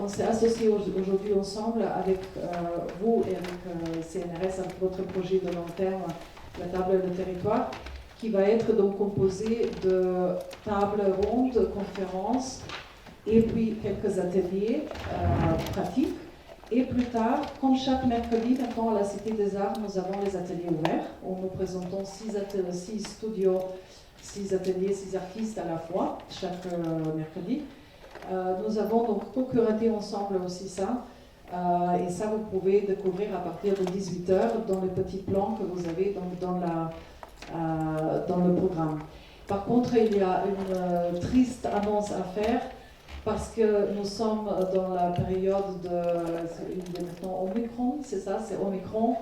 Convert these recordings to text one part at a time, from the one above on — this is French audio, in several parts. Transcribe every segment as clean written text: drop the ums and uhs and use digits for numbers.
on s'est associé aujourd'hui ensemble avec vous et avec CNRS, avec votre projet de long terme, la table de territoire, qui va être donc composé de tables rondes, conférences, et puis quelques ateliers pratiques. Et plus tard, comme chaque mercredi, maintenant à la Cité des Arts, nous avons les ateliers ouverts, où nous présentons 6 studios, 6 ateliers, 6 artistes à la fois, chaque mercredi. Nous avons donc co-curaté ensemble aussi ça, et ça vous pouvez découvrir à partir de 18h dans les petits plans que vous avez dans le programme. Par contre, il y a une triste annonce à faire, parce que nous sommes dans la période de maintenant Omicron, c'est ça, c'est Omicron.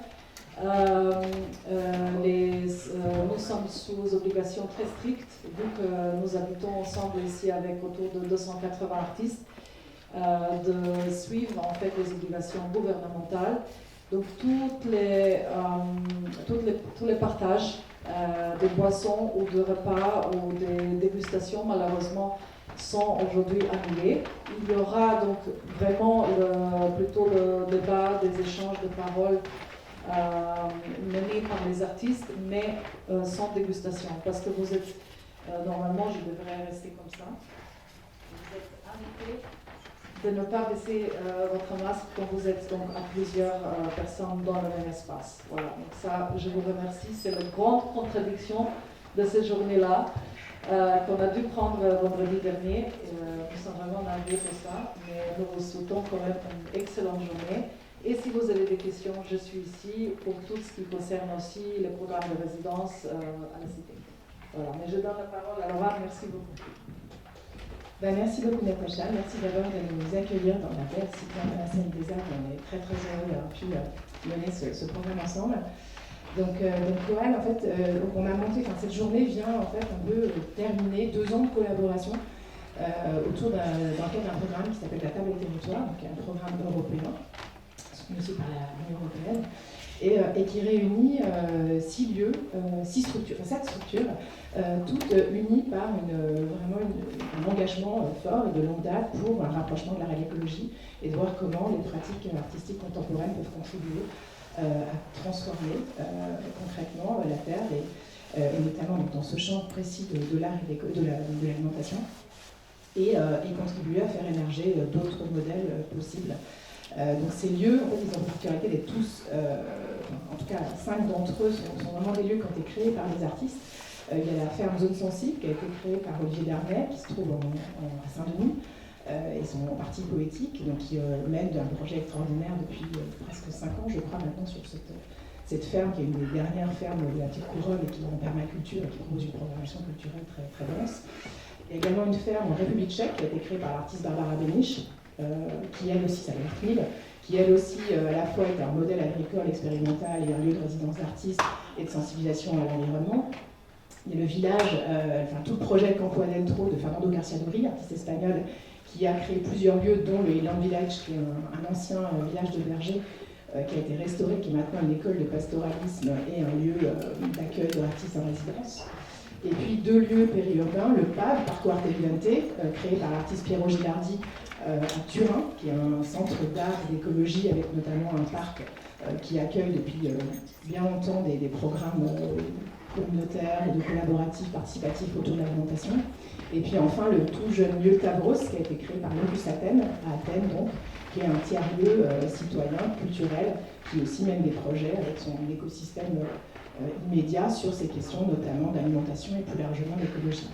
Nous sommes sous obligation très stricte, vu que nous habitons ensemble ici avec autour de 280 artistes, de suivre en fait les obligations gouvernementales. Donc tous les partages de boissons ou de repas ou des dégustations, malheureusement, sont aujourd'hui annulés. Il y aura donc vraiment plutôt le débat, des échanges de paroles menés par les artistes, mais sans dégustation. Parce que vous êtes, normalement, je devrais rester comme ça. Vous êtes invité de ne pas baisser votre masque quand vous êtes donc à plusieurs personnes dans le même espace. Voilà, donc ça, je vous remercie. C'est la grande contradiction de cette journée-là. Qu'on a dû prendre vendredi dernier. Nous sommes vraiment navrés pour ça, mais nous vous souhaitons quand même une excellente journée. Et si vous avez des questions, je suis ici pour tout ce qui concerne aussi le programme de résidence à la Cité. Voilà, mais je donne la parole à Laura. Merci beaucoup. Merci beaucoup Natacha, merci d'abord de nous accueillir dans la belle Cité internationale des arts. On est très très heureux d'avoir pu mener ce programme ensemble. Donc Coal, en fait, on a monté, cette journée vient en fait un peu terminer 2 ans de collaboration autour d'un programme qui s'appelle la Table des Territoires, donc un programme européen, soutenu aussi par l'Union européenne, et qui réunit 6 lieux, 7 structures, toutes unies par un engagement fort et de longue date pour un rapprochement de l'art et de l'écologie et de voir comment les pratiques artistiques contemporaines peuvent contribuer à transformer concrètement la Terre, et notamment dans ce champ précis de l'art et de l'alimentation, et contribuer à faire émerger d'autres modèles possibles. Donc ces lieux, en fait, ils ont la particularité d'être tous, en tout cas 5 d'entre eux sont vraiment des lieux qui ont été créés par des artistes. Il y a la ferme Zone Sensible qui a été créée par Olivier Darnay, qui se trouve à Saint-Denis. Et son parti poétique, donc qui mène un projet extraordinaire depuis presque 5 ans, je crois, maintenant, sur cette ferme, qui est une des dernières fermes de la petite couronne et qui est en permaculture et qui propose une programmation culturelle très, très dense. Il y a également une ferme en République tchèque qui a été créée par l'artiste Barbara Benich, qui elle aussi s'appelle Artmil, qui elle aussi à la fois est un modèle agricole expérimental et un lieu de résidence d'artistes et de sensibilisation à l'environnement. Il y a le village, tout le projet Campo Adentro de Fernando Garcia Dori, artiste espagnol, qui a créé plusieurs lieux, dont le Elan Village, qui est un ancien village de bergers, qui a été restauré, qui est maintenant une école de pastoralisme et un lieu d'accueil de l'artiste en résidence. Et puis 2 lieux périurbains, le PAV, Parco Arte Vivente, créé par l'artiste Piero Gilardi à Turin, qui est un centre d'art et d'écologie avec notamment un parc qui accueille depuis bien longtemps des programmes communautaires et de collaboratifs participatifs autour de l'alimentation. Et puis enfin le tout jeune lieu Tavros, qui a été créé par l'Opus Athènes, à Athènes donc, qui est un tiers-lieu citoyen, culturel, qui aussi mène des projets avec son écosystème immédiat sur ces questions notamment d'alimentation et plus largement d'écologie.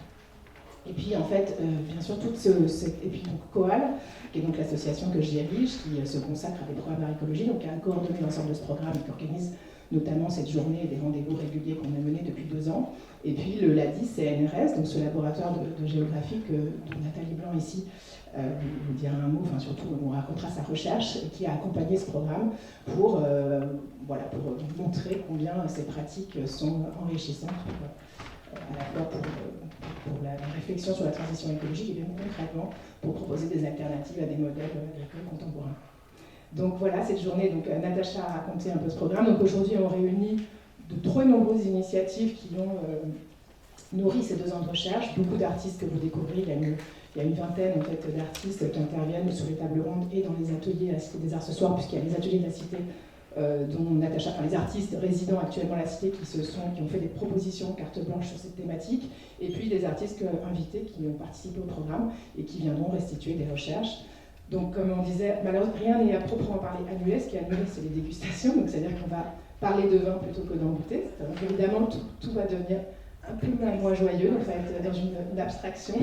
Et puis en fait, bien sûr, et puis donc Coal, qui est donc l'association que je dirige, qui se consacre à des programmes d'art écologie, donc qui a coordonné l'ensemble de ce programme et qui organise notamment cette journée et des rendez-vous réguliers qu'on a menés depuis 2 ans. Et puis le LADIS CNRS, donc ce laboratoire de géographie dont Nathalie Blanc ici vous dira un mot, surtout on racontera sa recherche, et qui a accompagné ce programme pour montrer combien ces pratiques sont enrichissantes à la fois pour la réflexion sur la transition écologique et bien concrètement pour proposer des alternatives à des modèles agricoles contemporains. Donc voilà, cette journée, Natacha a raconté un peu ce programme. Donc aujourd'hui, on réunit de très nombreuses initiatives qui ont nourrit ces 2 ans de recherche. Beaucoup d'artistes que vous découvrez, il y a une vingtaine en fait, d'artistes qui interviennent sur les tables rondes et dans les ateliers à la Cité des Arts ce soir, puisqu'il y a les ateliers de la Cité dont Natacha, enfin les artistes résidant actuellement à la Cité qui ont fait des propositions carte blanche sur cette thématique, et puis des artistes invités qui ont participé au programme et qui viendront restituer des recherches. Donc comme on disait, malheureusement rien n'est à proprement parler annulé, ce qui est annulé c'est les dégustations, donc c'est-à-dire qu'on va parler de vin plutôt que d'en goûter. Donc évidemment tout va devenir un peu moins joyeux, en fait, dans une abstraction.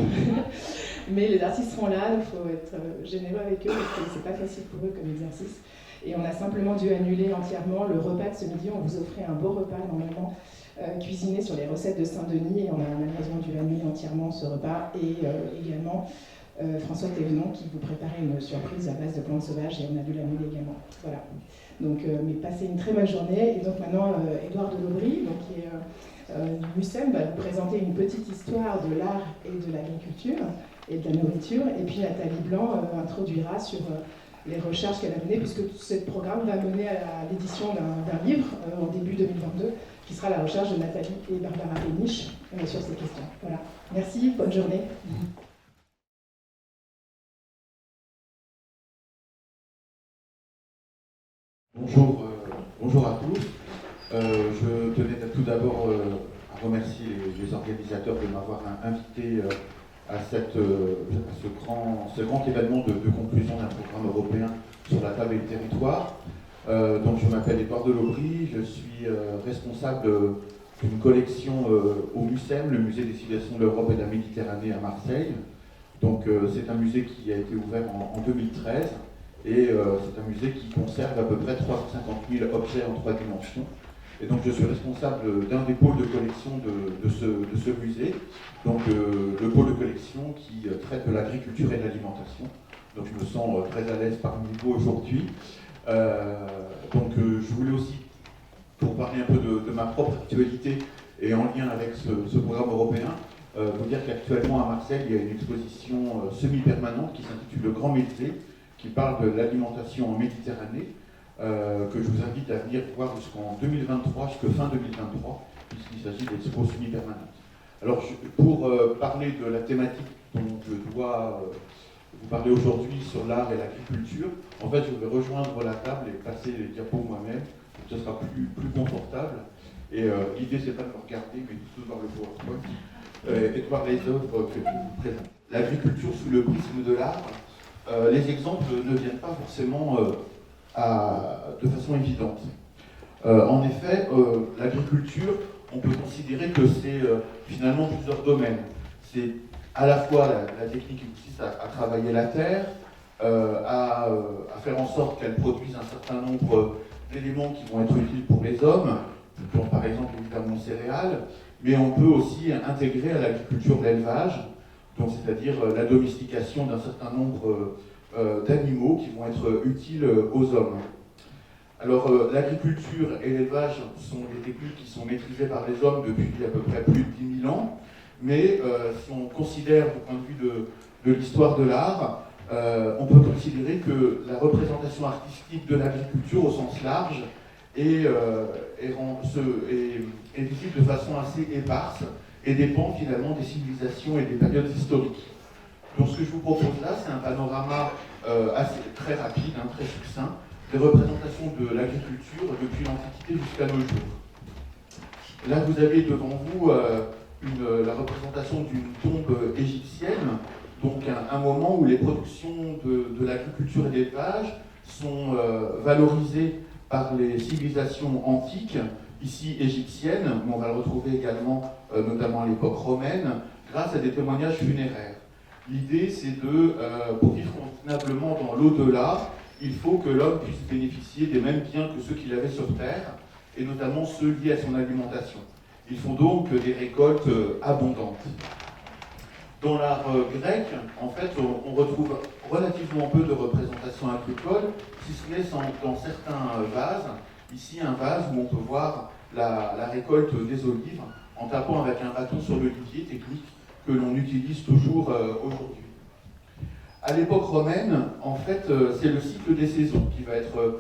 Mais les artistes seront là, il faut être généreux avec eux parce que c'est pas facile pour eux comme exercice. Et on a simplement dû annuler entièrement le repas de ce midi. On vous offrait un beau repas normalement cuisiné sur les recettes de Saint-Denis, et on a malheureusement dû annuler entièrement ce repas. Et également François Thévenon qui vous préparait une surprise à base de plantes sauvages, et on a dû l'annuler également. Voilà. Donc, mais passez une très bonne journée. Et donc maintenant, Édouard Delobry, donc, qui est du MUSEM, va vous présenter une petite histoire de l'art et de l'agriculture et de la nourriture. Et puis Nathalie Blanc introduira sur les recherches qu'elle a menées, puisque ce programme va mener à l'édition d'un livre en début 2022, qui sera la recherche de Nathalie et Barbara Péniche sur ces questions. Voilà. Merci, bonne journée. Bonjour à tous. Je tenais tout d'abord à remercier les organisateurs de m'avoir invité à ce grand événement de conclusion d'un programme européen sur la table et le territoire. Donc je m'appelle Édouard Delobry, je suis responsable d'une collection au MUSEM, le musée des civilisations de l'Europe et de la Méditerranée à Marseille. Donc c'est un musée qui a été ouvert en 2013. Et c'est un musée qui conserve à peu près 350 000 objets en 3 dimensions. Et donc je suis responsable d'un des pôles de collection de ce musée, donc le pôle de collection qui traite de l'agriculture et de l'alimentation. Donc je me sens très à l'aise parmi vous aujourd'hui. Donc je voulais aussi, pour parler un peu de ma propre actualité et en lien avec ce programme européen, vous dire qu'actuellement à Marseille, il y a une exposition semi-permanente qui s'intitule Le Grand Mété, qui parle de l'alimentation en Méditerranée, que je vous invite à venir voir jusqu'en 2023, jusqu'à fin 2023, puisqu'il s'agit d'expos semi-permanentes. Alors, pour parler de la thématique dont je dois vous parler aujourd'hui sur l'art et l'agriculture, en fait, je vais rejoindre la table et passer les diapos moi-même, donc ce sera plus confortable. Et l'idée, c'est pas de me regarder, mais de voir le PowerPoint et de voir les œuvres que je vous présente. L'agriculture sous le prisme de l'art. Les exemples ne viennent pas forcément de façon évidente. En effet, l'agriculture, on peut considérer que c'est finalement plusieurs domaines. C'est à la fois la technique qui consiste à travailler la terre, à faire en sorte qu'elle produise un certain nombre d'éléments qui vont être utiles pour les hommes, donc par exemple évidemment céréales, mais on peut aussi intégrer à l'agriculture l'élevage, donc c'est-à-dire la domestication d'un certain nombre d'animaux qui vont être utiles aux hommes. Alors l'agriculture et l'élevage sont des techniques qui sont maîtrisées par les hommes depuis à peu près plus de 10 000 ans, mais si on considère du point de vue de l'histoire de l'art, on peut considérer que la représentation artistique de l'agriculture au sens large est visible de façon assez éparse et dépend finalement des civilisations et des périodes historiques. Donc ce que je vous propose là, c'est un panorama très rapide, très succinct, des représentations de l'agriculture depuis l'Antiquité jusqu'à nos jours. Là, vous avez devant vous la représentation d'une tombe égyptienne, donc un moment où les productions de l'agriculture et de l'élevage sont valorisées par les civilisations antiques, ici égyptiennes, mais on va le retrouver également, notamment à l'époque romaine, grâce à des témoignages funéraires. L'idée, c'est pour vivre convenablement dans l'au-delà, il faut que l'homme puisse bénéficier des mêmes biens que ceux qu'il avait sur Terre, et notamment ceux liés à son alimentation. Ils font donc des récoltes abondantes. Dans l'art grec, en fait, on retrouve relativement peu de représentations agricoles, si ce n'est dans certains vases. Ici, un vase où on peut voir la récolte des olives en tapant avec un bâton sur l'olivier, technique que l'on utilise toujours aujourd'hui. À l'époque romaine, en fait, c'est le cycle des saisons qui va être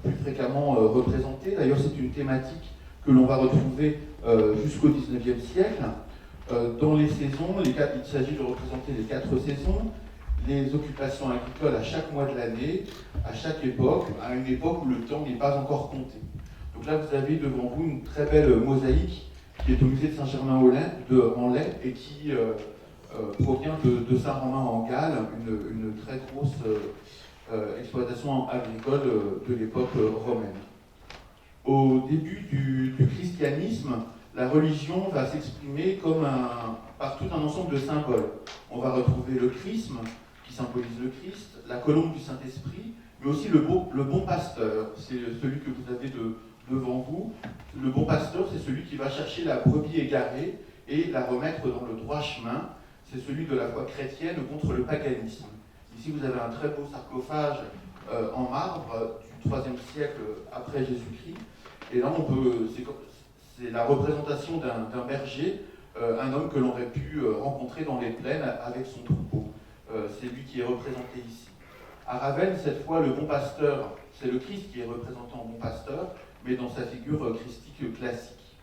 plus fréquemment représenté. D'ailleurs, c'est une thématique que l'on va retrouver jusqu'au XIXe siècle. Dans les saisons, il s'agit de représenter les 4 saisons, les occupations agricoles à chaque mois de l'année, à chaque époque, à une époque où le temps n'est pas encore compté. Donc là, vous avez devant vous une très belle mosaïque qui est au musée de Saint-Germain-en-Laye et qui provient de Saint-Romain-en-Galles, une très grosse exploitation agricole de l'époque romaine. Au début du christianisme, la religion va s'exprimer par tout un ensemble de symboles. On va retrouver le chrisme, qui symbolise le Christ, la colombe du Saint-Esprit, mais aussi le bon pasteur, c'est celui que vous avez devant vous. Le bon pasteur, c'est celui qui va chercher la brebis égarée et la remettre dans le droit chemin. C'est celui de la foi chrétienne contre le paganisme. Ici, vous avez un très beau sarcophage en marbre du IIIe siècle après Jésus-Christ. Et là, c'est la représentation d'un berger, un homme que l'on aurait pu rencontrer dans les plaines avec son troupeau. C'est lui qui est représenté ici. À Ravenne, cette fois, le bon pasteur, c'est le Christ qui est représenté en bon pasteur, mais dans sa figure christique classique.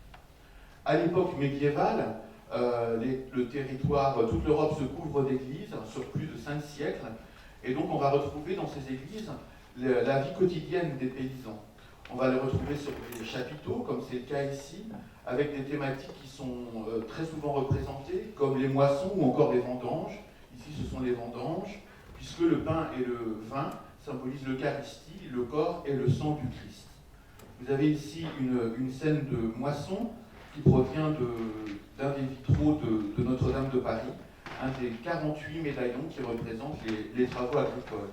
À l'époque médiévale, le territoire, toute l'Europe se couvre d'églises sur plus de 5 siècles, et donc on va retrouver dans ces églises la vie quotidienne des paysans. On va les retrouver sur des chapiteaux, comme c'est le cas ici, avec des thématiques qui sont très souvent représentées, comme les moissons ou encore les vendanges. Ici, ce sont les vendanges, puisque le pain et le vin symbolisent l'Eucharistie, le corps et le sang du Christ. Vous avez ici une scène de moisson qui provient d'un des vitraux de Notre-Dame de Paris, un des 48 médaillons qui représentent les travaux agricoles.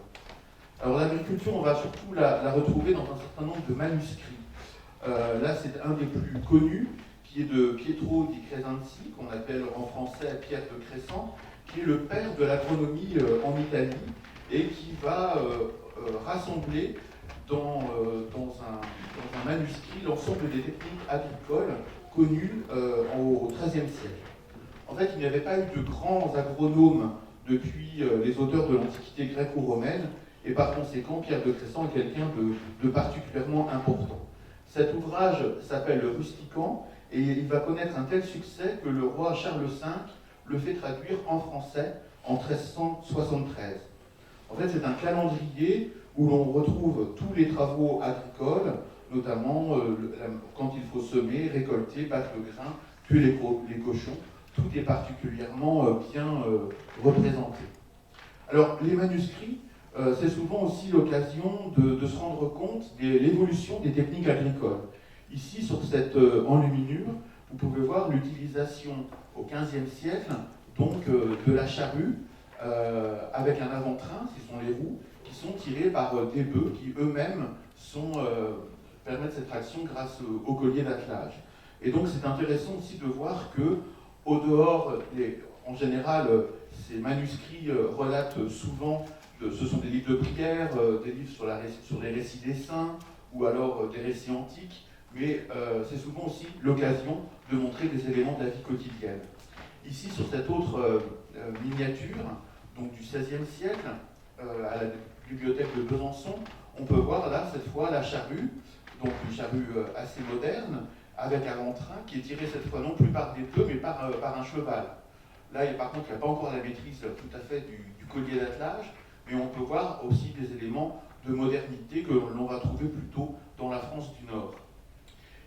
Alors l'agriculture, on va surtout la retrouver dans un certain nombre de manuscrits. Là, c'est un des plus connus, qui est de Pietro di Crescenzi, qu'on appelle en français Pierre de Crescent, qui est le père de l'agronomie en Italie, et qui va rassembler dans un manuscrit l'ensemble des techniques agricoles connues au XIIIe siècle. En fait, il n'y avait pas eu de grands agronomes depuis les auteurs de l'Antiquité gréco-romaine, et par conséquent, Pierre de Crescent est quelqu'un de particulièrement important. Cet ouvrage s'appelle « Rusticant » et il va connaître un tel succès que le roi Charles V le fait traduire en français en 1373. En fait, c'est un calendrier où l'on retrouve tous les travaux agricoles, notamment quand il faut semer, récolter, battre le grain, tuer les cochons. Tout est particulièrement bien représenté. Alors, les manuscrits, c'est souvent aussi l'occasion de se rendre compte de l'évolution des techniques agricoles. Ici, sur cette enluminure, vous pouvez voir l'utilisation au XVe siècle donc, de la charrue avec un avant-train, ce sont les roues, qui sont tirées par des bœufs qui eux-mêmes permettent cette traction grâce au collier d'attelage. Et donc c'est intéressant aussi de voir que, au dehors, en général, ces manuscrits relatent souvent, ce sont des livres de prière, des livres sur les récits des saints, ou alors des récits antiques, mais c'est souvent aussi l'occasion de montrer des éléments de la vie quotidienne. Ici, sur cette autre miniature, donc du XVIe siècle, à la bibliothèque de Besançon, on peut voir là, cette fois, la charrue, donc une charrue assez moderne, avec un avant-train qui est tiré cette fois non plus par des bœufs, mais par un cheval. Là, par contre, il n'y a pas encore la maîtrise tout à fait du collier d'attelage, mais on peut voir aussi des éléments de modernité que l'on va trouver plutôt dans la France du Nord.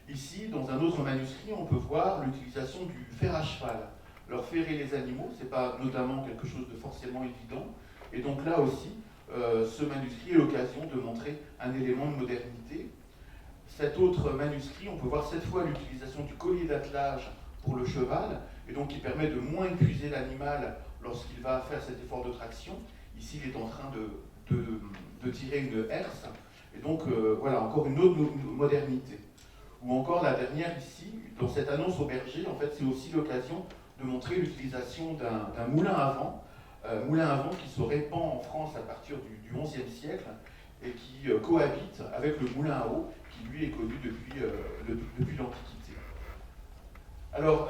Ici, dans un autre manuscrit, on peut voir l'utilisation du fer à cheval. Alors, ferrer les animaux, ce n'est pas notamment quelque chose de forcément évident, et donc là aussi, ce manuscrit est l'occasion de montrer un élément de modernité. Cet autre manuscrit, on peut voir cette fois l'utilisation du collier d'attelage pour le cheval, et donc qui permet de moins épuiser l'animal lorsqu'il va faire cet effort de traction. Ici, il est en train de tirer une herse, et donc voilà, encore une autre modernité. Ou encore la dernière ici, dans cette annonce au berger, en fait, c'est aussi l'occasion de montrer l'utilisation d'un moulin à vent qui se répand en France à partir du XIe siècle et qui cohabite avec le moulin à eau qui lui est connu depuis l'Antiquité. Alors,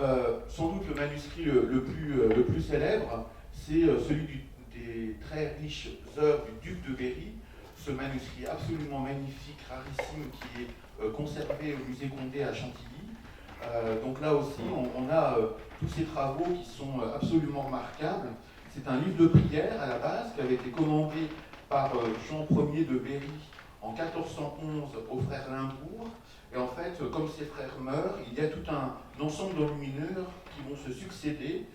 sans doute le manuscrit le plus célèbre, c'est celui des très riches œuvres du duc de Berry, ce manuscrit absolument magnifique, rarissime, qui est conservé au musée Condé à Chantilly. Donc là aussi, on a tous ces travaux qui sont absolument remarquables. C'est un livre de prière à la base qui avait été commandé par Jean Ier de Berry en 1411 aux frères Limbourg. Et en fait, comme ces frères meurent, il y a tout un ensemble d'enlumineurs qui vont se succéder,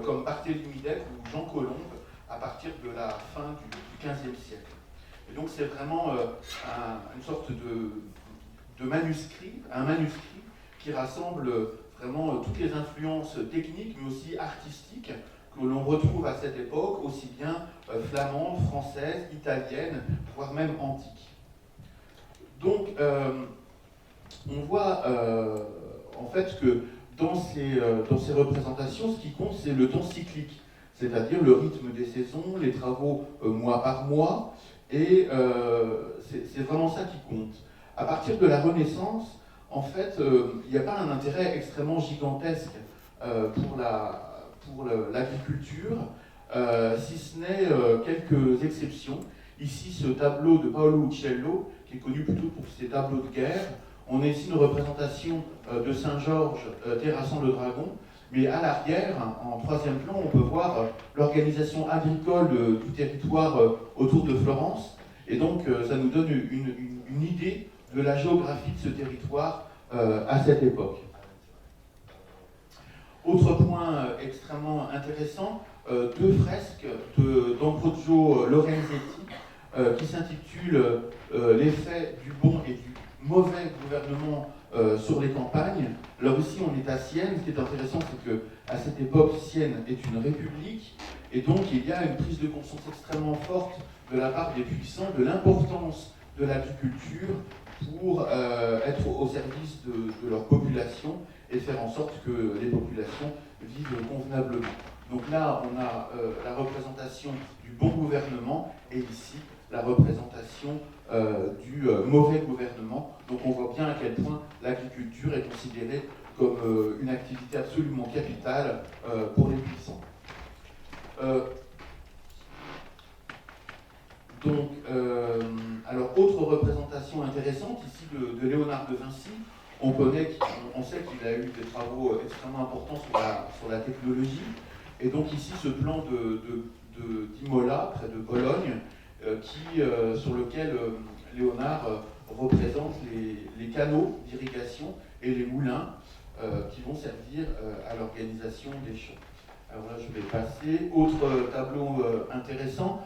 comme Barthélemy d'Èvres ou Jean Colombe, à partir de la fin du XVe siècle. Et donc c'est vraiment une sorte de manuscrit, un manuscrit qui rassemble vraiment toutes les influences techniques, mais aussi artistiques, que l'on retrouve à cette époque, aussi bien flamande, française, italienne, voire même antique. Donc, on voit en fait que dans ces représentations, ce qui compte, c'est le temps cyclique, c'est-à-dire le rythme des saisons, les travaux mois par mois, et c'est vraiment ça qui compte. À partir de la Renaissance, en fait, il n'y a pas un intérêt extrêmement gigantesque pour l'agriculture, si ce n'est quelques exceptions. Ici, ce tableau de Paolo Uccello, qui est connu plutôt pour ses tableaux de guerre. On a ici une représentation de Saint-Georges terrassant le dragon, mais à l'arrière, en troisième plan, on peut voir l'organisation agricole du territoire autour de Florence, et donc ça nous donne une idée de la géographie de ce territoire à cette époque. Autre point extrêmement intéressant, deux fresques d'Ambrogio Lorenzetti qui s'intitulent l'effet du bon et du mauvais gouvernement sur les campagnes. Alors ici on est à Sienne. Ce qui est intéressant, c'est qu'à cette époque Sienne est une république, et donc il y a une prise de conscience extrêmement forte de la part des puissants de l'importance de l'agriculture pour être au service de leur population et faire en sorte que les populations vivent convenablement. Donc là, on a la représentation du bon gouvernement, et ici, la représentation du mauvais gouvernement. Donc on voit bien à quel point l'agriculture est considérée comme une activité absolument capitale pour les puissants. Alors, autre représentation intéressante ici de Léonard de Vinci. On sait qu'il a eu des travaux extrêmement importants sur la technologie. Et donc ici, ce plan d'Imola, près de Bologne, sur lequel Léonard représente les canaux d'irrigation et les moulins qui vont servir à l'organisation des champs. Alors là, je vais passer. Autre tableau intéressant,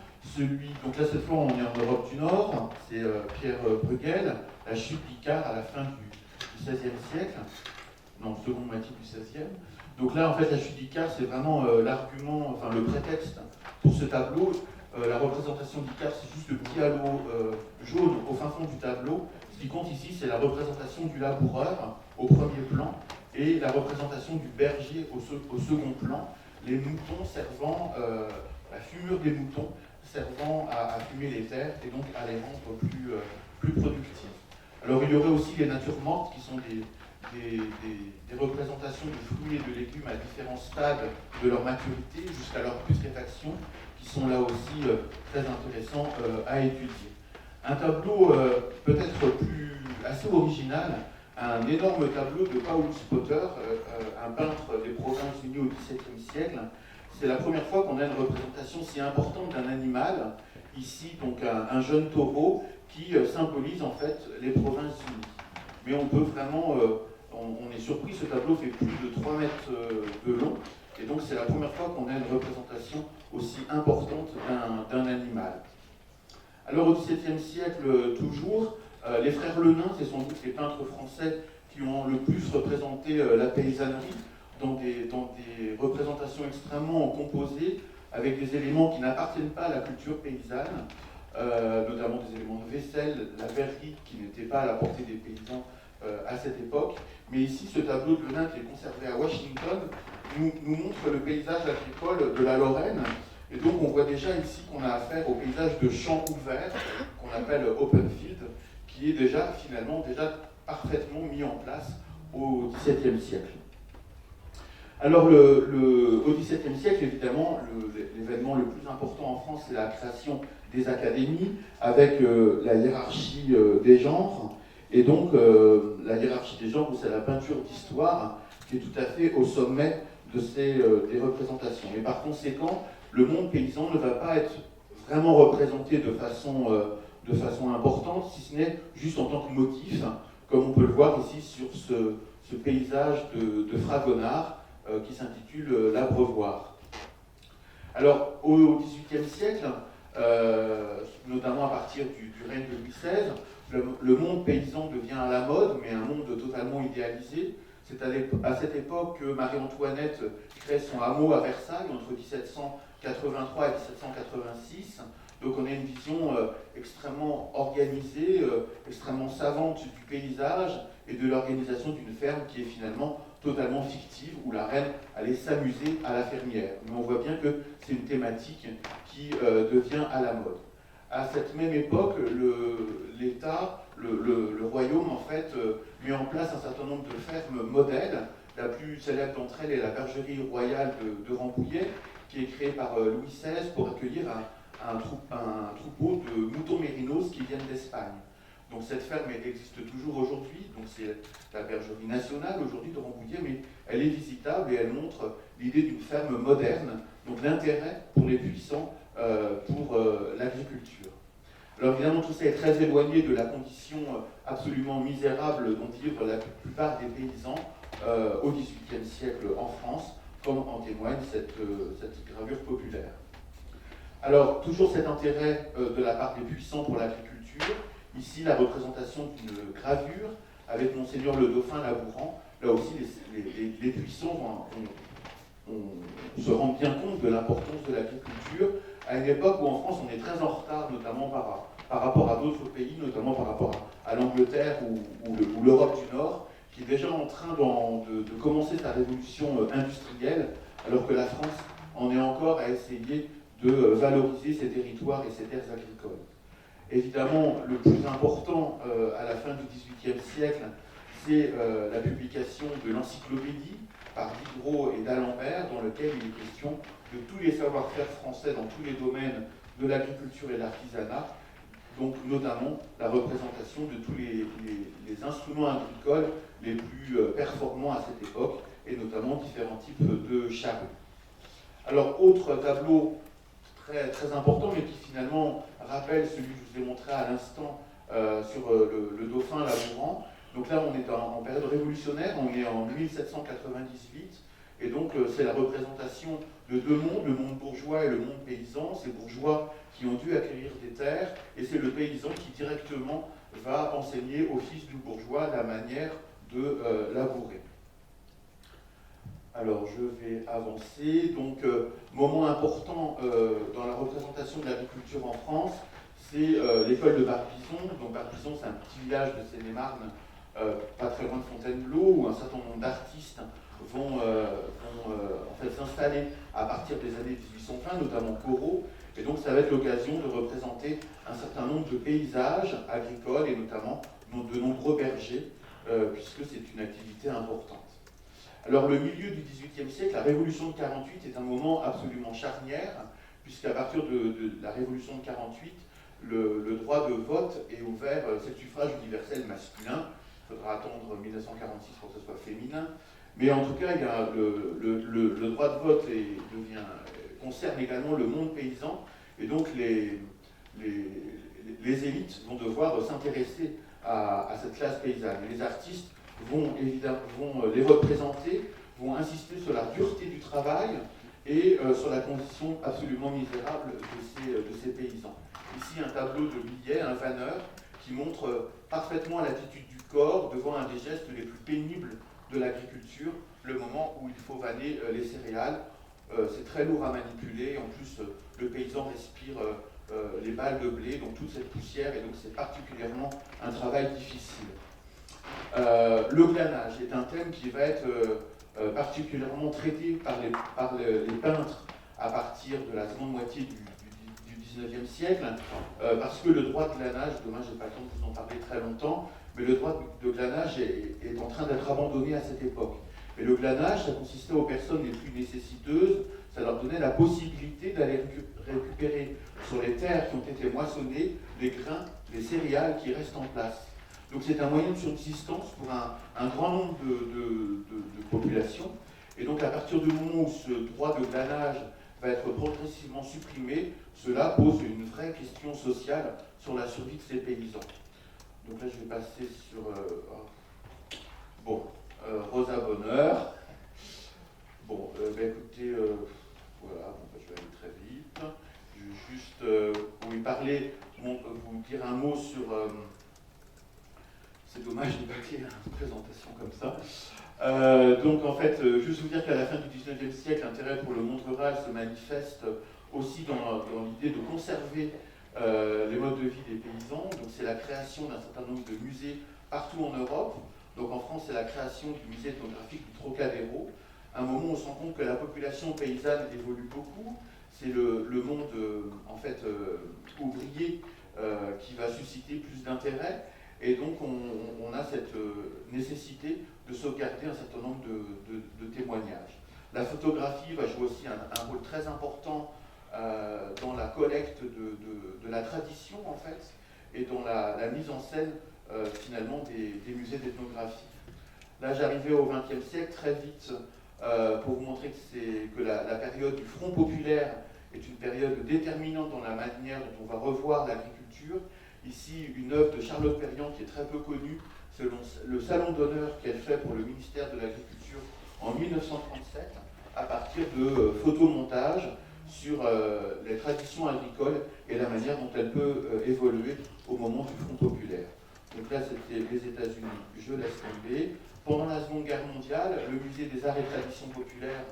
donc là, cette fois, on est en Europe du Nord, c'est Pierre Bruegel, la chute d'Icare à la fin du XVIe siècle, non, seconde moitié du XVIe. Donc là, en fait, la chute d'Icare, c'est vraiment l'argument, enfin le prétexte pour ce tableau. La représentation d'Icare, c'est juste le petit halo jaune au fin fond du tableau. Ce qui compte ici, c'est la représentation du laboureur au premier plan et la représentation du berger au second plan, les moutons servant, la fumure des moutons servant à fumer les terres et donc à les rendre plus productifs. Alors il y aurait aussi les natures mortes qui sont des représentations de fruits et de légumes à différents stades de leur maturité jusqu'à leur putréfaction, qui sont là aussi très intéressants à étudier. Un tableau peut-être assez original, un énorme tableau de Paul Potter, un peintre des Provinces-Unies au XVIIe siècle. C'est la première fois qu'on a une représentation si importante d'un animal, ici donc un jeune taureau qui symbolise en fait les Provinces-Unies. Mais on peut vraiment, on est surpris, ce tableau fait plus de 3 mètres de long, et donc c'est la première fois qu'on a une représentation aussi importante d'un animal. Alors au XVIIe siècle toujours, les frères Lenain, c'est sans doute les peintres français qui ont le plus représenté la paysannerie, dans des représentations extrêmement composées, avec des éléments qui n'appartiennent pas à la culture paysanne, notamment des éléments de vaisselle, la verrerie qui n'était pas à la portée des paysans à cette époque. Mais ici, ce tableau de Lenain qui est conservé à Washington nous montre le paysage agricole de la Lorraine. Et donc on voit déjà ici qu'on a affaire au paysage de champs ouverts, qu'on appelle open field, qui est déjà finalement parfaitement mis en place au XVIIe siècle. Alors au XVIIe siècle, évidemment, l'événement le plus important en France, c'est la création des académies, avec la hiérarchie des genres. Et donc, la hiérarchie des genres, c'est la peinture d'histoire qui est tout à fait au sommet de des représentations. Et par conséquent, le monde paysan ne va pas être vraiment représenté de façon importante, si ce n'est juste en tant que motif, comme on peut le voir ici sur ce paysage de Fragonard qui s'intitule L'Abreuvoir. Alors, au XVIIIe siècle, notamment à partir du règne de Louis XVI, le monde paysan devient à la mode, mais un monde totalement idéalisé. C'est à cette époque que Marie-Antoinette crée son hameau à Versailles entre 1783 et 1786. Donc on a une vision extrêmement organisée, extrêmement savante du paysage et de l'organisation d'une ferme qui est finalement totalement fictive, où la reine allait s'amuser à la fermière. Mais on voit bien que c'est une thématique qui devient à la mode. À cette même époque, l'État, le royaume, en fait, met en place un certain nombre de fermes modèles. La plus célèbre d'entre elles est la bergerie royale de Rambouillet, qui est créée par Louis XVI pour accueillir un troupeau de moutons mérinos qui viennent d'Espagne. Donc cette ferme existe toujours aujourd'hui, donc c'est la bergerie nationale aujourd'hui de Rambouillet, mais elle est visitable et elle montre l'idée d'une ferme moderne, donc l'intérêt pour les puissants pour l'agriculture. Alors évidemment tout ça est très éloigné de la condition absolument misérable dont vivent la plupart des paysans au XVIIIe siècle en France, comme en témoigne cette gravure populaire. Alors, toujours cet intérêt de la part des puissants pour l'agriculture. Ici, la représentation d'une gravure avec Monseigneur le Dauphin Labourant. Là aussi, les puissants se rendent bien compte de l'importance de l'agriculture à une époque où en France, on est très en retard, notamment par rapport à d'autres pays, notamment par rapport à l'Angleterre ou l'Europe du Nord, qui est déjà en train de commencer sa révolution industrielle, alors que la France en est encore à essayer de valoriser ses territoires et ses terres agricoles. Évidemment, le plus important à la fin du XVIIIe siècle, c'est la publication de l'encyclopédie par Diderot et d'Alembert, dans lequel il est question de tous les savoir-faire français dans tous les domaines de l'agriculture et de l'artisanat, donc notamment la représentation de tous les instruments agricoles les plus performants à cette époque, et notamment différents types de charrues. Alors, autre tableau très, très important, mais qui finalement rappelle celui que je vous ai montré à l'instant sur le dauphin Labourant. Donc là, on est en période révolutionnaire, on est en 1798, et donc c'est la représentation de deux mondes, le monde bourgeois et le monde paysan. Ces bourgeois qui ont dû acquérir des terres, et c'est le paysan qui directement va enseigner au fils du bourgeois la manière de labourer. Alors, je vais avancer. Donc, moment important dans la représentation de l'agriculture en France, c'est l'école de Barbizon. Donc, Barbizon, c'est un petit village de Seine-et-Marne, pas très loin de Fontainebleau, où un certain nombre d'artistes vont en fait s'installer à partir des années 1820, notamment Corot. Et donc, ça va être l'occasion de représenter un certain nombre de paysages agricoles et notamment de nombreux bergers, puisque c'est une activité importante. Alors le milieu du XVIIIe siècle, la Révolution de 48 est un moment absolument charnière, puisqu'à partir de la Révolution de 48, le droit de vote est ouvert, c'est le suffrage universel masculin. Il faudra attendre 1946 pour que ce soit féminin. Mais en tout cas, il y a le droit de vote concerne également le monde paysan, et donc les élites vont devoir s'intéresser à cette classe paysanne. Et les artistes vont les représenter, vont insister sur la dureté du travail et sur la condition absolument misérable de ces paysans. Ici, un tableau de Millet, un vanneur, qui montre parfaitement l'attitude du corps devant un des gestes les plus pénibles de l'agriculture, le moment où il faut vanner les céréales. C'est très lourd à manipuler, en plus le paysan respire les balles de blé, donc toute cette poussière, et donc c'est particulièrement un travail difficile. Le glanage est un thème qui va être particulièrement traité par les peintres à partir de la seconde moitié du XIXe siècle, parce que le droit de glanage, dommage j'ai pas le temps de vous en parler très longtemps, mais le droit de glanage est en train d'être abandonné à cette époque. Et le glanage, ça consistait aux personnes les plus nécessiteuses, ça leur donnait la possibilité d'aller récupérer sur les terres qui ont été moissonnées les grains, les céréales qui restent en place. Donc c'est un moyen de subsistance pour un grand nombre de populations. Et donc à partir du moment où ce droit de glanage va être progressivement supprimé, cela pose une vraie question sociale sur la survie de ces paysans. Donc là je vais passer sur Rosa Bonheur. Bon, écoutez, voilà, je vais aller très vite. Je vais juste pour lui parler, vous dire un mot sur... c'est dommage de bâcler une présentation comme ça. Donc en fait, juste vous dire qu'à la fin du 19e siècle, l'intérêt pour le monde rural se manifeste aussi dans l'idée de conserver les modes de vie des paysans. Donc c'est la création d'un certain nombre de musées partout en Europe. Donc en France, c'est la création du musée ethnographique du Trocadéro. À un moment où on se rend compte que la population paysanne évolue beaucoup. C'est le monde en fait ouvrier qui va susciter plus d'intérêt. Et donc on a cette nécessité de sauvegarder un certain nombre de témoignages. La photographie va jouer aussi un rôle très important dans la collecte de la tradition en fait, et dans la mise en scène finalement des musées d'ethnographie. Là j'arrivais au XXe siècle très vite pour vous montrer que la période du Front populaire est une période déterminante dans la manière dont on va revoir l'agriculture. Ici, une œuvre de Charlotte Perriand qui est très peu connue, c'est le salon d'honneur qu'elle fait pour le ministère de l'Agriculture en 1937, à partir de photomontages sur les traditions agricoles et la manière dont elles peuvent évoluer au moment du Front populaire. Donc là, c'était les États-Unis, je laisse tomber. Pendant la Seconde Guerre mondiale, le musée des arts et traditions populaires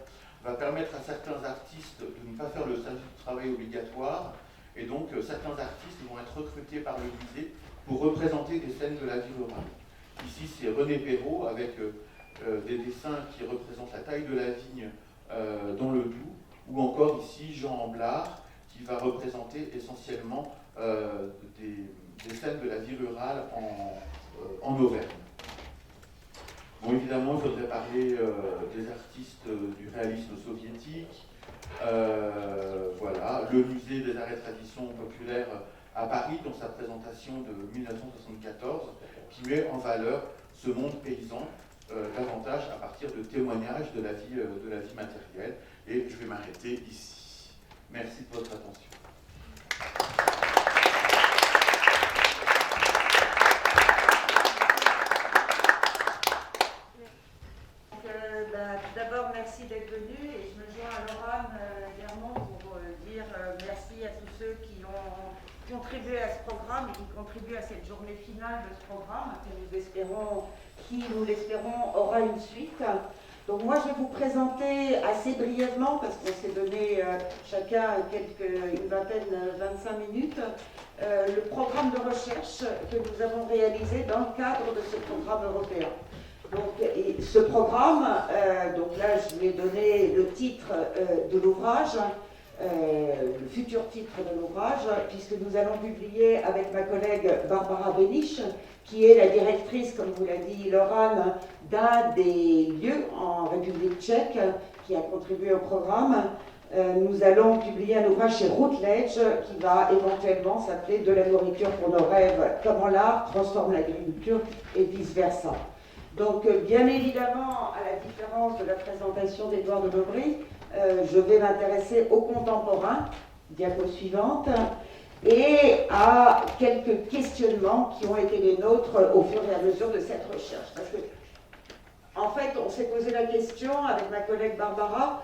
va permettre à certains artistes de ne pas faire le service du travail obligatoire. Et donc, certains artistes vont être recrutés par le musée pour représenter des scènes de la vie rurale. Ici, c'est René Perrault avec des dessins qui représentent la taille de la vigne dans le Doubs, ou encore ici Jean Amblard qui va représenter essentiellement des scènes de la vie rurale en Auvergne. Bon, évidemment, il faudrait parler des artistes du réalisme soviétique. Voilà, le musée des arts et traditions populaires à Paris, dans sa présentation de 1974, qui met en valeur ce monde paysan davantage à partir de témoignages de la vie matérielle. Et je vais m'arrêter ici. Merci de votre attention. D'abord, merci d'être venu et je me joins à Laurent également pour dire merci à tous ceux qui ont contribué à ce programme et qui contribuent à cette journée finale de ce programme qui, nous l'espérons, aura une suite. Donc moi, je vais vous présenter assez brièvement, parce qu'on s'est donné chacun une vingtaine, 25 minutes, le programme de recherche que nous avons réalisé dans le cadre de ce programme européen. Donc, et ce programme, donc là je lui ai donné le titre de l'ouvrage, le futur titre de l'ouvrage, puisque nous allons publier avec ma collègue Barbara Benisch, qui est la directrice, comme vous l'a dit Laurent, d'un des lieux en République tchèque qui a contribué au programme. Nous allons publier un ouvrage chez Routledge qui va éventuellement s'appeler « De la nourriture pour nos rêves, comment l'art transforme l'agriculture » et vice-versa. Donc, bien évidemment, à la différence de la présentation d'Édouard de Lobry, je vais m'intéresser aux contemporains, diapo suivante, et à quelques questionnements qui ont été les nôtres au fur et à mesure de cette recherche. Parce que, en fait, on s'est posé la question avec ma collègue Barbara,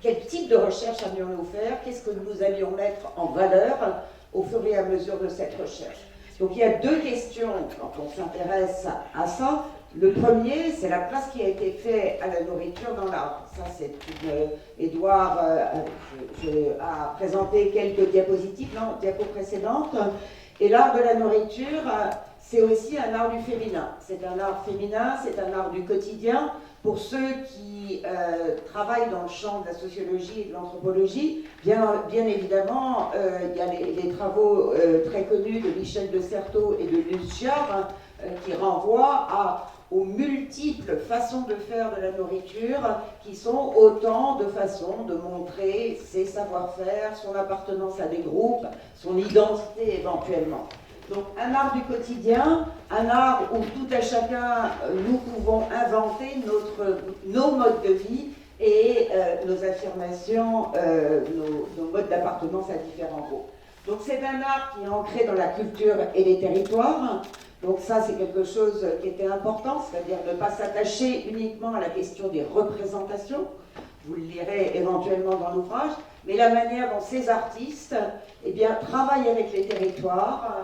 quel type de recherche allions-nous faire, qu'est-ce que nous allions mettre en valeur au fur et à mesure de cette recherche. Donc il y a deux questions quand on s'intéresse à ça. Le premier, c'est la place qui a été faite à la nourriture dans l'art. Ça, c'est Édouard a présenté quelques diapo précédentes. Et l'art de la nourriture, c'est aussi un art du féminin. C'est un art féminin, c'est un art du quotidien. Pour ceux qui travaillent dans le champ de la sociologie et de l'anthropologie, bien évidemment, il y a les travaux très connus de Michel de Certeau et de Luce Chiard qui renvoient aux multiples façons de faire de la nourriture qui sont autant de façons de montrer ses savoir-faire, son appartenance à des groupes, son identité éventuellement. Donc un art du quotidien, un art où tout à chacun, nous pouvons inventer nos modes de vie et nos affirmations, nos modes d'appartenance à différents groupes. Donc c'est un art qui est ancré dans la culture et les territoires. Donc ça, c'est quelque chose qui était important, c'est-à-dire ne pas s'attacher uniquement à la question des représentations. Vous le lirez éventuellement dans l'ouvrage, mais la manière dont ces artistes travaillent avec les territoires,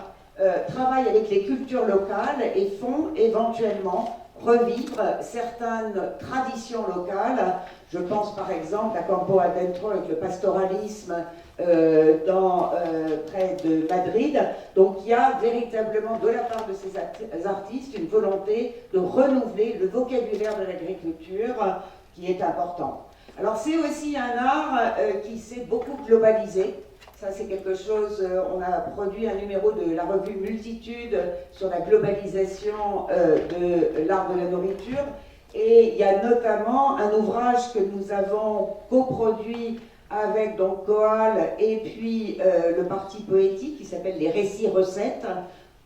travaillent avec les cultures locales et font éventuellement revivre certaines traditions locales. Je pense par exemple à Campo Adentro avec le pastoralisme près de Madrid. Donc il y a véritablement de la part de ces artistes une volonté de renouveler le vocabulaire de l'agriculture qui est important. Alors c'est aussi un art qui s'est beaucoup globalisé. Ça c'est quelque chose, on a produit un numéro de la revue Multitude sur la globalisation de l'art de la nourriture. Et il y a notamment un ouvrage que nous avons coproduit avec donc Coal et puis le Parti Poétique qui s'appelle Les Récits Recettes.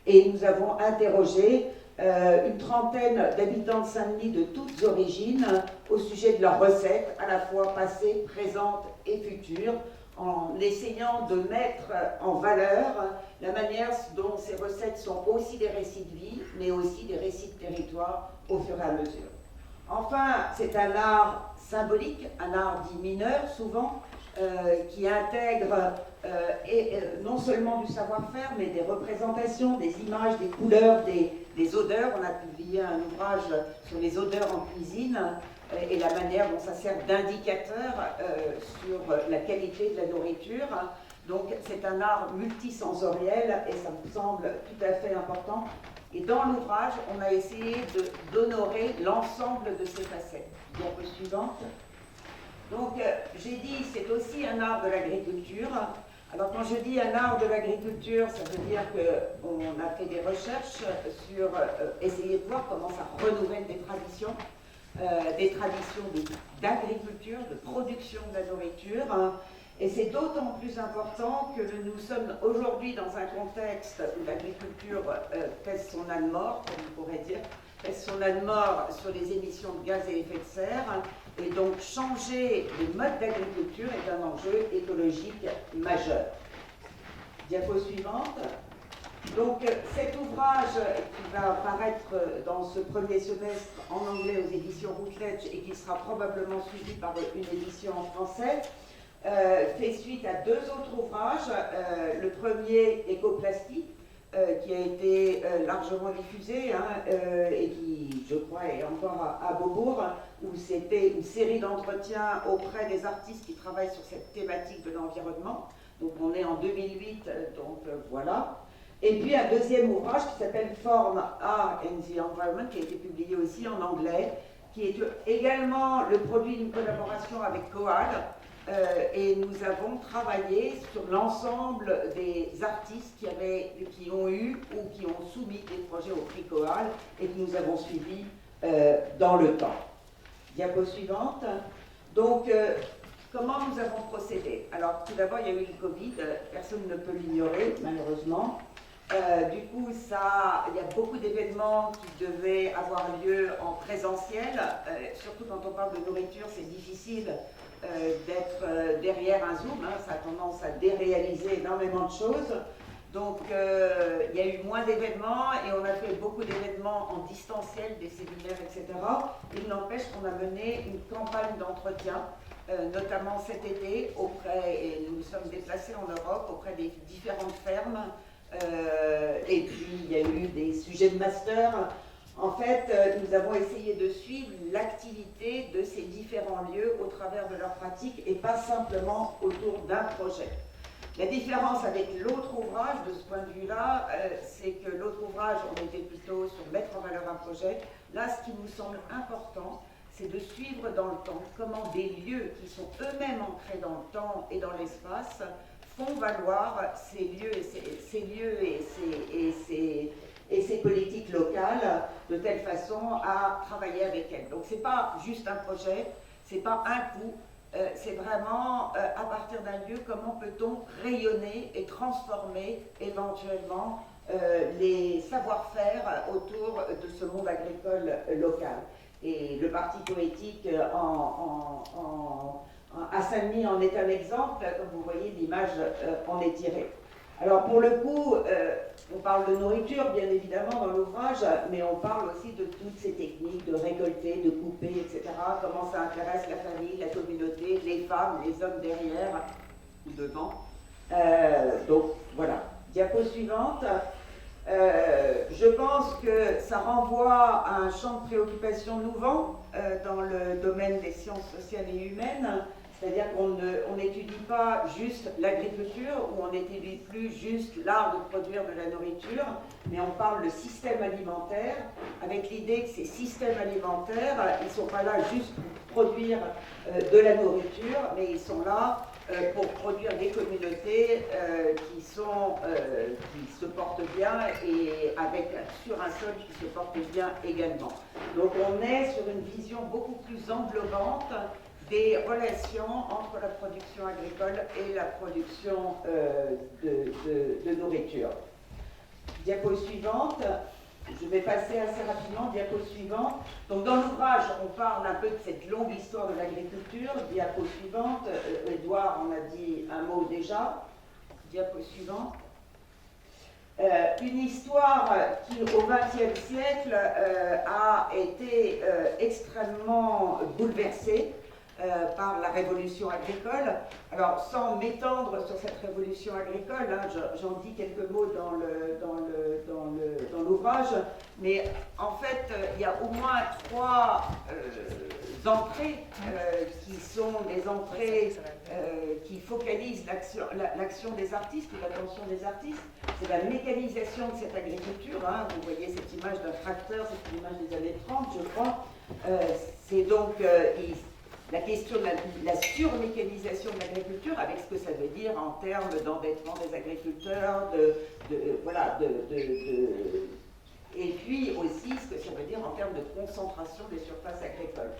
Et nous avons interrogé une trentaine d'habitants de Saint-Denis de toutes origines au sujet de leurs recettes, à la fois passées, présentes et futures, en essayant de mettre en valeur la manière dont ces recettes sont aussi des récits de vie, mais aussi des récits de territoire au fur et à mesure. Enfin, c'est un art symbolique, un art dit mineur souvent, qui intègre non seulement du savoir-faire, mais des représentations, des images, des couleurs, des odeurs. On a publié un ouvrage sur les odeurs en cuisine et la manière dont ça sert d'indicateur sur la qualité de la nourriture. Donc c'est un art multisensoriel et ça me semble tout à fait important. Et dans l'ouvrage, on a essayé d'honorer l'ensemble de ces facettes. Diapo suivante. Donc j'ai dit c'est aussi un art de l'agriculture. Alors quand je dis un art de l'agriculture, ça veut dire qu'on a fait des recherches sur essayer de voir comment ça renouvelle des traditions d'agriculture, de production de la nourriture. Et c'est d'autant plus important que nous sommes aujourd'hui dans un contexte où l'agriculture pèse son âne mort, comme on pourrait dire, pèse son âne mort sur les émissions de gaz à effet de serre. Et donc changer les modes d'agriculture est un enjeu écologique majeur. Diapo suivante. Donc cet ouvrage qui va apparaître dans ce premier semestre en anglais aux éditions Routledge et qui sera probablement suivi par une édition en français, fait suite à deux autres ouvrages. Le premier, Écoplastie, qui a été largement diffusé et qui, je crois, est encore à Beaubourg, où c'était une série d'entretiens auprès des artistes qui travaillent sur cette thématique de l'environnement. Donc on est en 2008, donc voilà. Et puis un deuxième ouvrage qui s'appelle Form Art and the Environment, qui a été publié aussi en anglais, qui est également le produit d'une collaboration avec Coal. Et nous avons travaillé sur l'ensemble des artistes qui ont eu ou qui ont soumis des projets au prix Coal et que nous avons suivis dans le temps. Diapo suivante. Donc, comment nous avons procédé? Alors, tout d'abord, il y a eu le Covid, personne ne peut l'ignorer, malheureusement. Du coup, il y a beaucoup d'événements qui devaient avoir lieu en présentiel, surtout quand on parle de nourriture, c'est difficile d'être derrière un Zoom, ça a tendance à déréaliser énormément de choses. Donc il y a eu moins d'événements et on a fait beaucoup d'événements en distanciel, des séminaires, etc. Il n'empêche qu'on a mené une campagne d'entretien, notamment cet été, et nous nous sommes déplacés en Europe auprès des différentes fermes. Et puis il y a eu des sujets de master. En fait, nous avons essayé de suivre l'activité de ces différents lieux au travers de leurs pratiques et pas simplement autour d'un projet. La différence avec l'autre ouvrage, de ce point de vue-là, c'est que l'autre ouvrage, on était plutôt sur mettre en valeur un projet. Là, ce qui nous semble important, c'est de suivre dans le temps comment des lieux qui sont eux-mêmes ancrés dans le temps et dans l'espace font valoir ces lieux et et ces politiques locales de telle façon à travailler avec elles. Donc c'est pas juste un projet, c'est pas un coup, c'est vraiment à partir d'un lieu comment peut-on rayonner et transformer éventuellement les savoir-faire autour de ce monde agricole local. Et le parti poétique à Saint-Denis en est un exemple, comme vous voyez l'image en est tirée. Alors pour le coup, on parle de nourriture bien évidemment dans l'ouvrage, mais on parle aussi de toutes ces techniques de récolter, de couper, etc. Comment ça intéresse la famille, la communauté, les femmes, les hommes derrière ou devant. Donc voilà, diapo suivante. Je pense que ça renvoie à un champ de préoccupation nouveau dans le domaine des sciences sociales et humaines. C'est-à-dire qu'on n'étudie pas juste l'agriculture, ou on n'étudie plus juste l'art de produire de la nourriture, mais on parle de système alimentaire, avec l'idée que ces systèmes alimentaires, ils ne sont pas là juste pour produire de la nourriture, mais ils sont là pour produire des communautés qui se portent bien et sur un sol qui se porte bien également. Donc on est sur une vision beaucoup plus englobante des relations entre la production agricole et la production de nourriture. Diapo suivante. Je vais passer assez rapidement, diapo suivante. Donc dans l'ouvrage, on parle un peu de cette longue histoire de l'agriculture. Diapo suivante. Édouard en a dit un mot déjà. Diapo suivante. Une histoire qui, au XXe siècle, a été extrêmement bouleversée par la révolution agricole. Alors, sans m'étendre sur cette révolution agricole, hein, j'en dis quelques mots dans l'ouvrage, mais en fait, il y a au moins 3 entrées qui sont des entrées qui focalisent l'action des artistes, l'attention des artistes. C'est la mécanisation de cette agriculture. Hein. Vous voyez cette image d'un tracteur, c'est une image des années 30, je crois. C'est donc la question de la surmécanisation de l'agriculture, avec ce que ça veut dire en termes d'endettement des agriculteurs, et puis aussi ce que ça veut dire en termes de concentration des surfaces agricoles.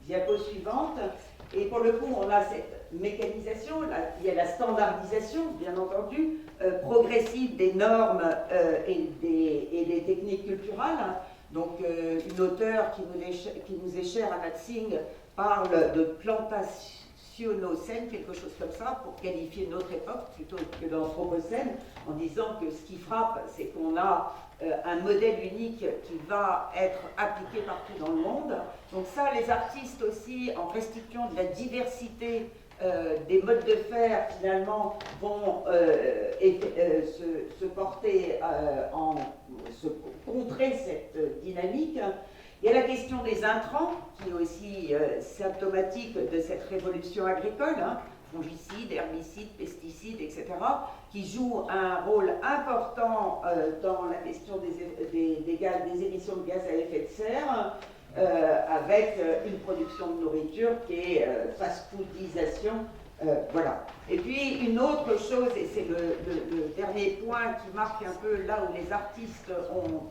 Diapo suivante. Et pour le coup, on a cette mécanisation, il y a la standardisation, bien entendu, progressive des normes et des techniques culturelles. Donc, une auteure qui nous est chère, Anna Tsing, parle de plantationocène, quelque chose comme ça, pour qualifier notre époque plutôt que d'anthropocène, en disant que ce qui frappe, c'est qu'on a un modèle unique qui va être appliqué partout dans le monde. Donc ça, les artistes aussi, en restituant de la diversité des modes de faire, finalement, vont se porter se contrer cette dynamique. Il y a la question des intrants, qui est aussi symptomatique de cette révolution agricole, hein, fongicides, herbicides, pesticides, etc., qui jouent un rôle important dans la question des émissions de gaz à effet de serre, avec une production de nourriture qui est fast-foodisation. Voilà. Et puis une autre chose, et c'est le dernier point qui marque un peu là où les artistes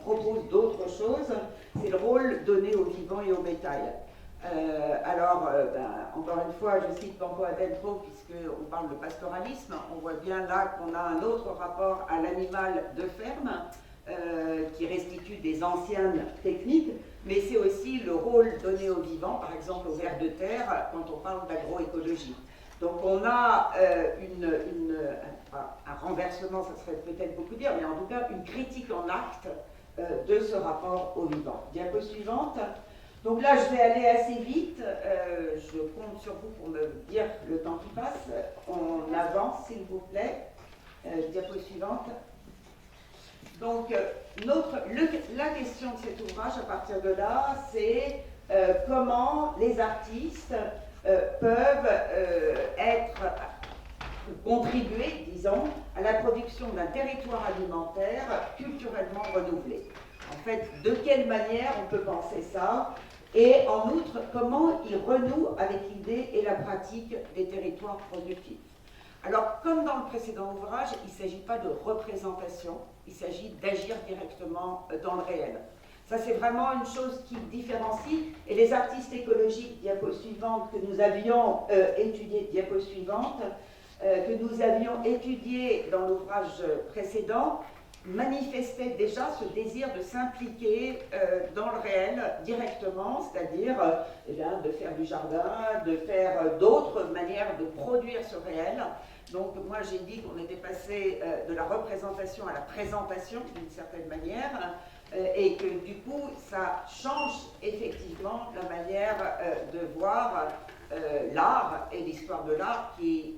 proposent d'autres choses, c'est le rôle donné au vivant et au bétail. Encore une fois, je cite Campo Adelpo, puisqu'on parle de pastoralisme, on voit bien là qu'on a un autre rapport à l'animal de ferme, qui restitue des anciennes techniques, mais c'est aussi le rôle donné au vivant, par exemple au ver de terre, quand on parle d'agroécologie. Donc on a un renversement, ça serait peut-être beaucoup dire, mais en tout cas une critique en acte de ce rapport au vivant. Diapo suivante. Donc là, je vais aller assez vite. Je compte sur vous pour me dire le temps qui passe. On avance, s'il vous plaît. Diapo suivante. Donc, la question de cet ouvrage, à partir de là, c'est comment les artistes peuvent contribuer, disons, à la production d'un territoire alimentaire culturellement renouvelé. En fait, de quelle manière on peut penser ça? Et en outre, comment ils renouent avec l'idée et la pratique des territoires productifs. Alors, comme dans le précédent ouvrage, il ne s'agit pas de représentation, il s'agit d'agir directement dans le réel. Ça, c'est vraiment une chose qui différencie. Et les artistes écologiques, diapo suivante, que nous avions étudié, diapo suivante, que nous avions étudié dans l'ouvrage précédent, manifestaient déjà ce désir de s'impliquer dans le réel directement, c'est-à-dire de faire du jardin, de faire d'autres manières de produire ce réel. Donc moi j'ai dit qu'on était passé de la représentation à la présentation d'une certaine manière, et que du coup ça change effectivement la manière de voir l'art et l'histoire de l'art qui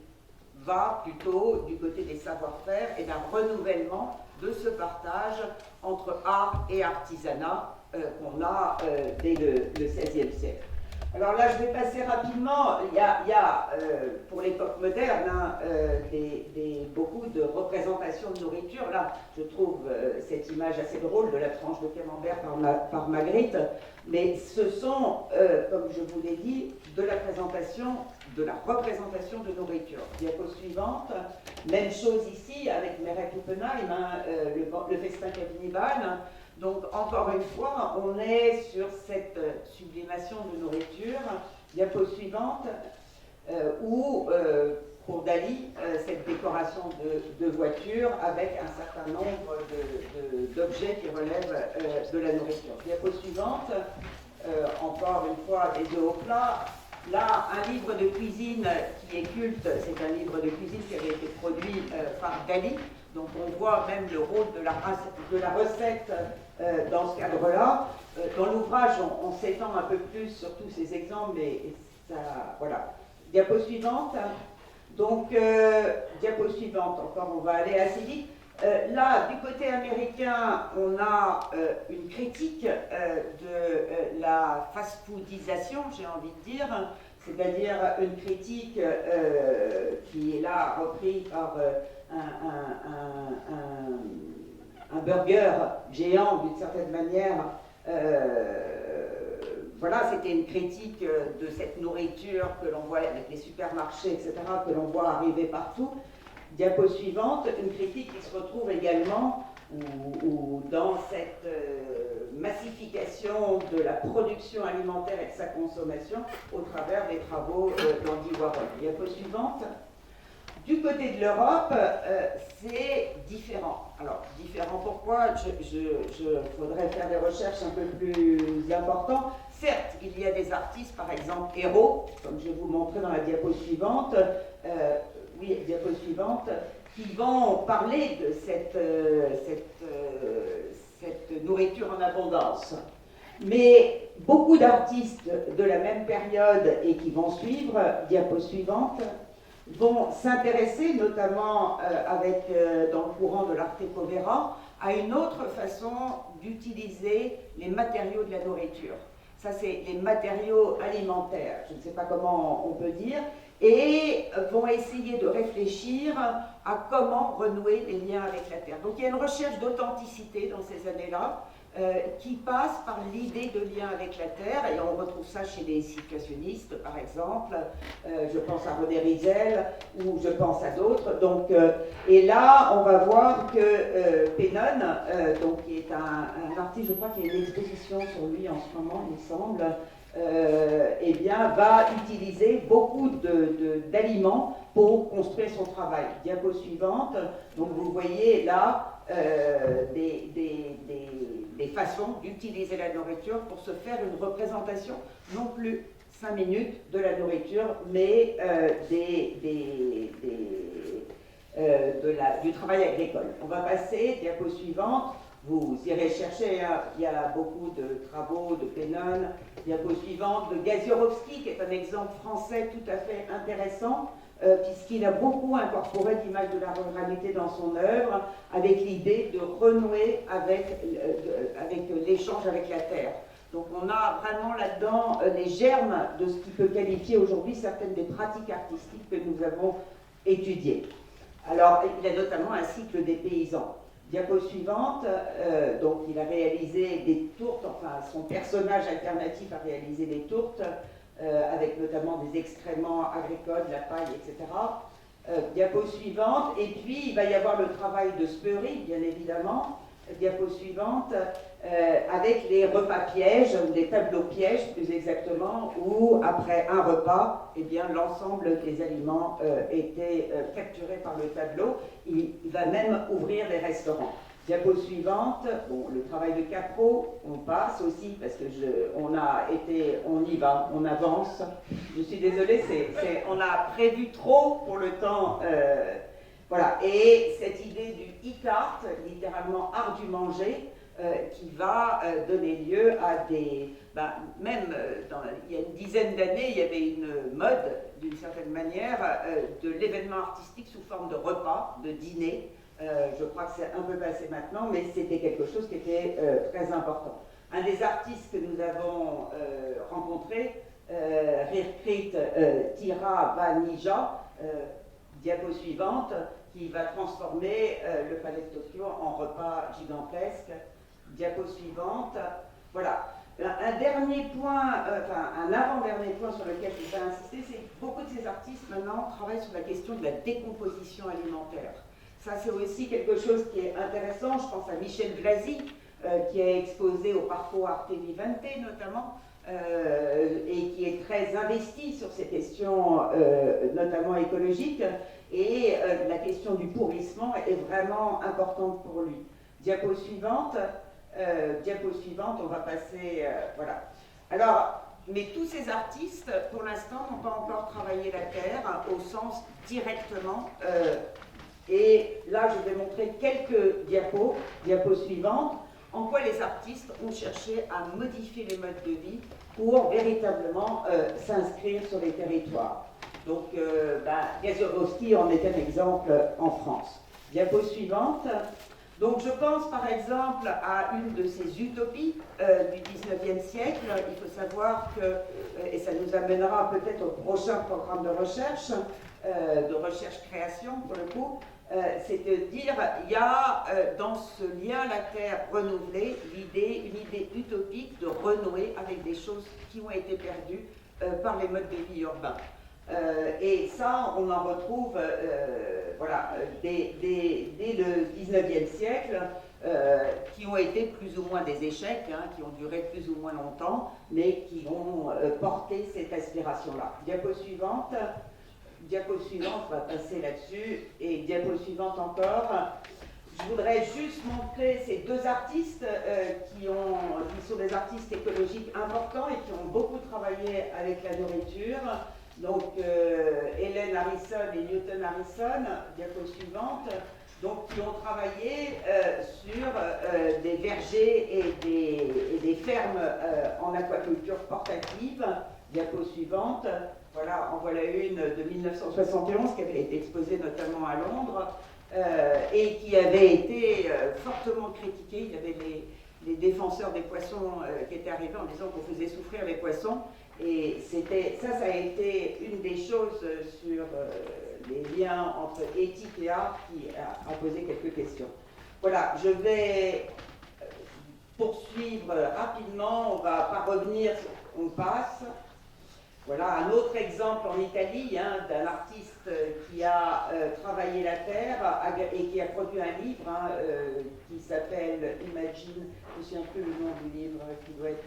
va plutôt du côté des savoir-faire et d'un renouvellement de ce partage entre art et artisanat qu'on a dès le XVIe siècle. Alors là, je vais passer rapidement. Il y a pour l'époque moderne, beaucoup de représentations de nourriture. Là, je trouve cette image assez drôle de la tranche de camembert par Magritte. Mais ce sont, comme je vous l'ai dit, de la représentation de nourriture. Diapo suivante. Même chose ici avec Meret Oppenheim, le festin cannibale. Donc, encore une fois, on est sur cette sublimation de nourriture. Diapo suivante, où, pour Dali, cette décoration de voitures avec un certain nombre d'objets qui relèvent de la nourriture. Diapo suivante, encore une fois, les deux hauts plats. Là, un livre de cuisine qui est culte, c'est un livre de cuisine qui avait été produit par Dali. Donc on voit même le rôle de la recette dans ce cadre-là. Dans l'ouvrage, on s'étend un peu plus sur tous ces exemples, mais ça, voilà. Diapo suivante. Donc, diapo suivante, encore, on va aller assez vite. Là, du côté américain, on a une critique de la fast-foodisation, j'ai envie de dire, c'est-à-dire une critique qui est là reprise par un burger géant d'une certaine manière. Voilà, c'était une critique de cette nourriture que l'on voit avec les supermarchés, etc., que l'on voit arriver partout. Diapo suivante, une critique qui se retrouve également ou dans cette massification de la production alimentaire et de sa consommation au travers des travaux d'Andy Warhol. Diapo suivante. Du côté de l'Europe, c'est différent. Alors, différent pourquoi? Faudrait faire des recherches un peu plus importantes. Certes, il y a des artistes, par exemple Hérault, comme je vais vous montrer dans la diapo suivante, diapo suivante, qui vont parler de cette nourriture en abondance. Mais beaucoup d'artistes de la même période et qui vont suivre, diapo suivante, vont s'intéresser, notamment dans le courant de l'arte povera, à une autre façon d'utiliser les matériaux de la nourriture. Ça, c'est les matériaux alimentaires, je ne sais pas comment on peut dire, et vont essayer de réfléchir à comment renouer les liens avec la Terre. Donc il y a une recherche d'authenticité dans ces années-là, qui passe par l'idée de lien avec la Terre, et on retrouve ça chez les situationnistes, par exemple, je pense à René Rizel, ou je pense à d'autres. Donc, et là, on va voir que Pennon, donc, qui est un artiste, je crois qu'il y a une exposition sur lui en ce moment, il me semble, eh bien, va utiliser beaucoup d'aliments pour construire son travail. Diapo suivante, donc vous voyez là des façons d'utiliser la nourriture pour se faire une représentation, non plus 5 minutes de la nourriture, mais du travail agricole. On va passer, diapo suivante. Vous irez chercher, il y a beaucoup de travaux de Pennon. Diapo suivante, de Gaziorovski, qui est un exemple français tout à fait intéressant, puisqu'il a beaucoup incorporé l'image de la ruralité dans son œuvre, avec l'idée de renouer avec l'échange avec la terre. Donc on a vraiment là-dedans les germes de ce qui peut qualifier aujourd'hui certaines des pratiques artistiques que nous avons étudiées. Alors, il a notamment un cycle des paysans. Diapo suivante, donc il a réalisé des tourtes, enfin son personnage alternatif a réalisé des tourtes, avec notamment des excréments agricoles, de la paille, etc. Diapo suivante, et puis il va y avoir le travail de Speury, bien évidemment. Diapo suivante, avec les repas pièges, ou les tableaux pièges plus exactement, où après un repas, eh bien, l'ensemble des aliments étaient capturés par le tableau. Il va même ouvrir des restaurants. Diapo suivante, bon, le travail de Capro, on passe aussi parce que on y va, on avance. Je suis désolée, on a prévu trop pour le temps. Voilà, et cette idée du e-cart, littéralement art du manger, qui va donner lieu à des... il y a une dizaine d'années, il y avait une mode, d'une certaine manière, de l'événement artistique sous forme de repas, de dîner. Je crois que c'est un peu passé maintenant, mais c'était quelque chose qui était très important. Un des artistes que nous avons rencontré, Rirkrit Tiravanija, diapo suivante, qui va transformer le Palais de Tokyo en repas gigantesque. Diapo suivante. Voilà. Un dernier point, un avant-dernier point sur lequel je vais insister, c'est que beaucoup de ces artistes maintenant travaillent sur la question de la décomposition alimentaire. Ça, c'est aussi quelque chose qui est intéressant. Je pense à Michel Blasi, qui a exposé au Parco Arte Vivente notamment, et qui est très investi sur ces questions, notamment écologiques. Et la question du pourrissement est vraiment importante pour lui. Diapo suivante, on va passer... voilà. Alors, mais tous ces artistes, pour l'instant, n'ont pas encore travaillé la terre au sens directement. Et là, je vais montrer quelques diapos suivantes, en quoi les artistes ont cherché à modifier les modes de vie pour véritablement s'inscrire sur les territoires. Donc, Gazurowski en est un exemple en France. Diapo suivante. Donc, je pense par exemple à une de ces utopies du 19e siècle. Il faut savoir que, et ça nous amènera peut-être au prochain programme de recherche-création pour le coup, c'est de dire, il y a dans ce lien à la terre renouvelé une idée utopique de renouer avec des choses qui ont été perdues par les modes de vie urbains. Et ça, on en retrouve dès le 19e siècle, qui ont été plus ou moins des échecs, qui ont duré plus ou moins longtemps, mais qui ont porté cette aspiration-là. Diapo suivante. Diapo suivante, on va passer là-dessus. Et diapo suivante encore. Je voudrais juste montrer ces deux artistes qui sont des artistes écologiques importants et qui ont beaucoup travaillé avec la nourriture. Donc, Hélène Harrison et Newton Harrison, diapo suivante, donc, qui ont travaillé sur des vergers et des fermes en aquaculture portative. Diapo suivante. Voilà, en voilà une de 1971 qui avait été exposée notamment à Londres et qui avait été fortement critiquée. Il y avait les défenseurs des poissons qui étaient arrivés en disant qu'on faisait souffrir les poissons. Et ça a été une des choses sur les liens entre éthique et art qui a posé quelques questions. Voilà, je vais poursuivre rapidement, on ne va pas revenir, on passe. Voilà un autre exemple en Italie d'un artiste qui a travaillé la terre et qui a produit un livre qui s'appelle Imagine, je ne me souviens plus le nom du livre, qui doit être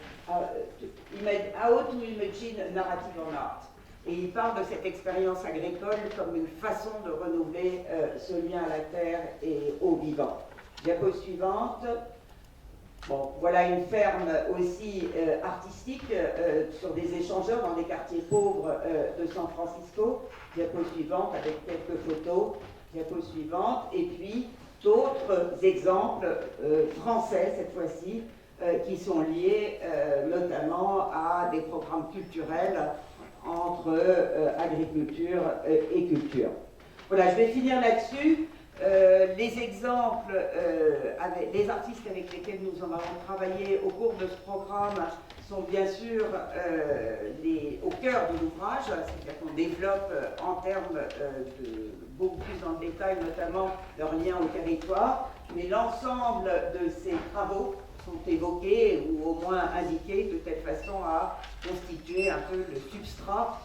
How to Imagine Narrative on Art. Et il parle de cette expérience agricole comme une façon de renouveler ce lien à la terre et au vivant. Diapo suivante. Bon, voilà une ferme aussi artistique sur des échangeurs dans des quartiers pauvres de San Francisco. Diapo suivante avec quelques photos. Diapo suivante. Et puis d'autres exemples français cette fois-ci qui sont liés notamment à des programmes culturels entre agriculture et culture. Voilà, je vais finir là-dessus. Les exemples, les artistes avec lesquels nous avons travaillé au cours de ce programme sont bien sûr au cœur de l'ouvrage, c'est-à-dire qu'on développe en termes de beaucoup plus en détail, notamment leur lien au territoire, mais l'ensemble de ces travaux sont évoqués ou au moins indiqués de telle façon à constituer un peu le substrat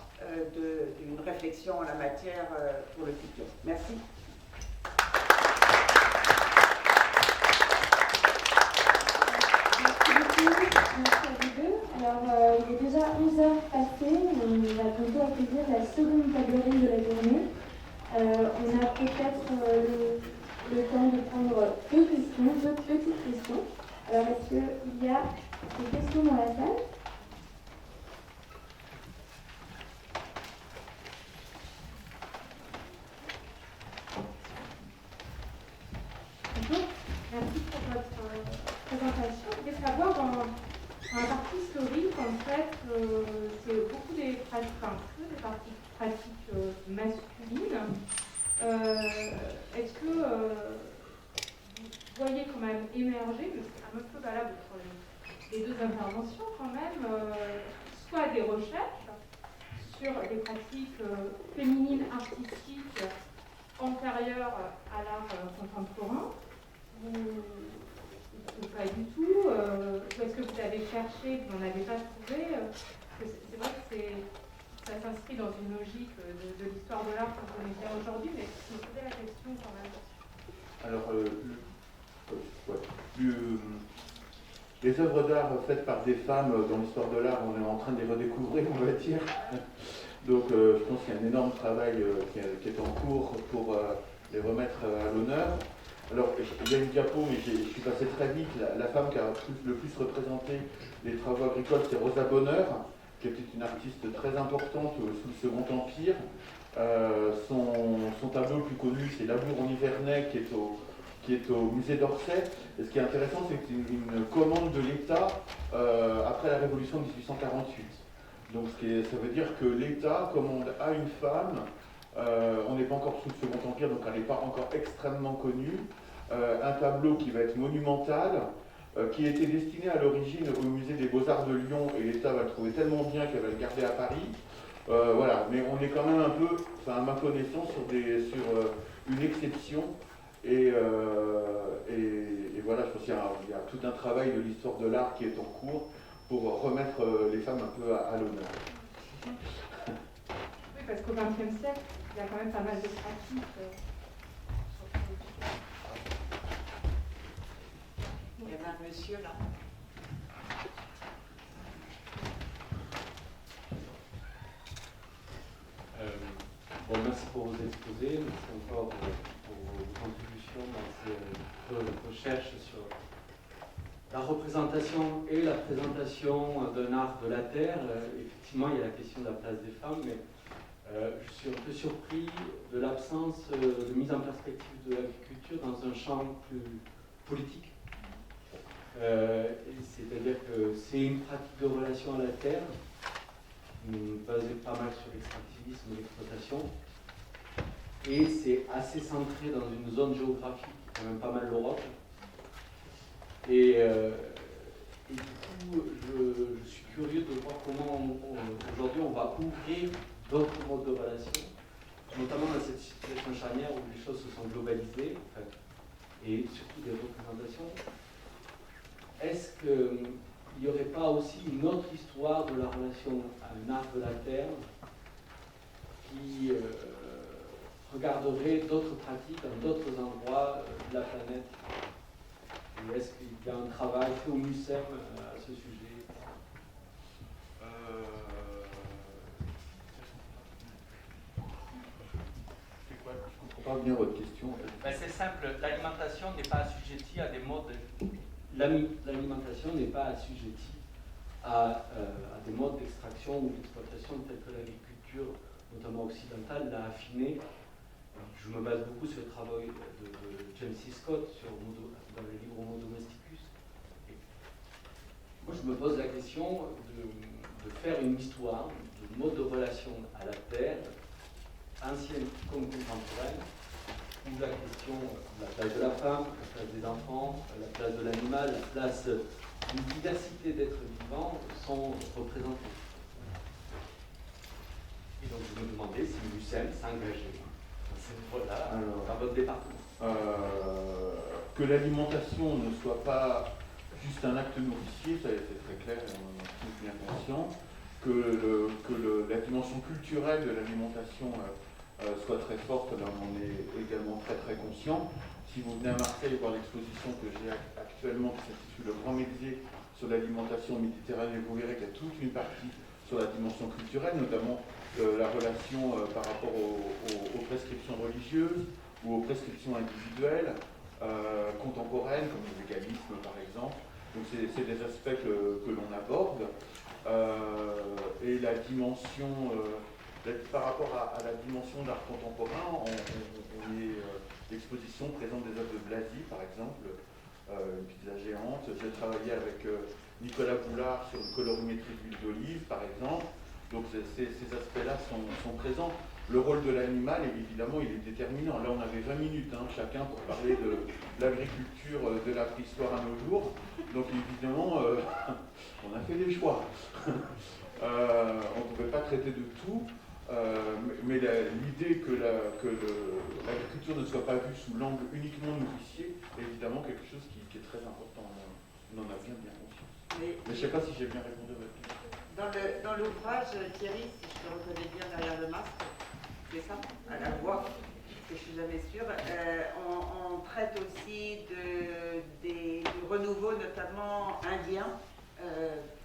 d'une réflexion en la matière pour le futur. Merci. Merci à vous deux. Alors, il est déjà 11h passées, on va bientôt accueillir la seconde table ronde de la journée. On a peut-être le temps de prendre deux petites questions. Alors, est-ce qu'il y a des questions dans la salle ? Bonjour, merci pour votre présentation. Je voulais savoir, dans la partie historique, en fait, c'est beaucoup des pratiques masculines. Est-ce que vous voyez quand même émerger, mais c'est un peu valable pour les deux interventions quand même, soit des recherches sur les pratiques féminines artistiques antérieures à l'art contemporain, ou pas du tout, ou est-ce que vous avez cherché, vous n'en avez pas trouvé, c'est vrai que ça s'inscrit dans une logique de l'histoire de l'art qu'on connaît bien aujourd'hui, mais je me posais la question quand même. Alors, les œuvres d'art faites par des femmes dans l'histoire de l'art, on est en train de les redécouvrir, on va dire. Donc, je pense qu'il y a un énorme travail qui est en cours pour les remettre à l'honneur. Alors, il y a une diapo, mais je suis passé très vite. La femme qui a le plus représenté les travaux agricoles, c'est Rosa Bonheur, qui était une artiste très importante sous le Second Empire. Son tableau le plus connu, c'est Labour en Nivernais, qui est au musée d'Orsay. Et ce qui est intéressant, c'est que c'est une commande de l'État après la Révolution de 1848. Donc ça veut dire que l'État commande à une femme, on n'est pas encore sous le Second Empire, donc elle n'est pas encore extrêmement connue, un tableau qui va être monumental, qui était destiné à l'origine au musée des Beaux-Arts de Lyon, et l'État va le trouver tellement bien qu'elle va le garder à Paris. Voilà, mais on est quand même un peu, enfin, à ma connaissance, sur une exception. Et voilà, je pense qu'il y a tout un travail de l'histoire de l'art qui est en cours pour remettre les femmes un peu à l'honneur. Oui, parce qu'au XXe siècle, il y a quand même pas mal de pratiques. Il y avait un monsieur là. Merci pour vos exposés, merci encore pour vos contributions dans ces recherches sur la représentation et la présentation d'un art de la terre. Effectivement, il y a la question de la place des femmes, mais je suis un peu surpris de l'absence de mise en perspective de l'agriculture dans un champ plus politique. C'est-à-dire que c'est une pratique de relation à la terre, basée pas mal sur l'extractivisme et l'exploitation, et c'est assez centré dans une zone géographique qui est quand même pas mal l'Europe. Et du coup, je suis curieux de voir comment aujourd'hui on va ouvrir d'autres modes de relation, notamment dans cette situation charnière où les choses se sont globalisées, et surtout des représentations. Est-ce qu'il n'y aurait pas aussi une autre histoire de la relation à un art de la terre qui regarderait d'autres pratiques dans d'autres endroits de la planète? Et est-ce qu'il y a un travail fait au MUSEM à ce sujet? Je ne comprends pas bien votre question. En fait. Ben, c'est simple, l'alimentation n'est pas assujettie à des modes. L'alimentation n'est pas assujettie à des modes d'extraction ou d'exploitation tels que l'agriculture, notamment occidentale, l'a affiné. Je me base beaucoup sur le travail de James C. Scott dans le livre Homo Domesticus. Et moi, je me pose la question de faire une histoire de mode de relation à la terre, ancienne comme contemporaine, où la question, la place de la femme, la place des enfants, la place de l'animal, la place d'une diversité d'êtres vivants sont représentées. Et donc je me demandais si l'UCM s'engageait dans cette voie-là, dans votre département. Que l'alimentation ne soit pas juste un acte nourricier, ça c'est très clair, et on en est tous bien conscients. la dimension culturelle de l'alimentation soit très forte, là on en est également très très conscient. Si vous venez à Marseille voir l'exposition que j'ai actuellement qui s'intitule Le Grand Médier sur l'alimentation méditerranéenne, vous verrez qu'il y a toute une partie sur la dimension culturelle, notamment la relation par rapport aux prescriptions religieuses ou aux prescriptions individuelles, contemporaines, comme le véganisme par exemple. Donc c'est des aspects que l'on aborde. Et la dimension, par rapport à la dimension d'art contemporain, l'exposition présente des œuvres de Blasi, par exemple, une pizza géante. J'ai travaillé avec Nicolas Boulard sur une colorimétrie d'huile d'olive, par exemple. Donc ces aspects-là sont présents. Le rôle de l'animal, évidemment, il est déterminant. Là, on avait 20 minutes, chacun, pour parler de l'agriculture de la préhistoire à nos jours. Donc, évidemment, on a fait des choix. On ne pouvait pas traiter de tout, mais l'idée que l'agriculture ne soit pas vue sous l'angle uniquement nourricier est évidemment quelque chose qui est très important. On en a bien conscience. Mais je ne sais pas si j'ai bien répondu à votre question. Dans l'ouvrage, Thierry, si je te reconnais bien derrière le masque, c'est ça, à la voix, que je suis jamais sûre, on traite aussi du renouveau, notamment indien,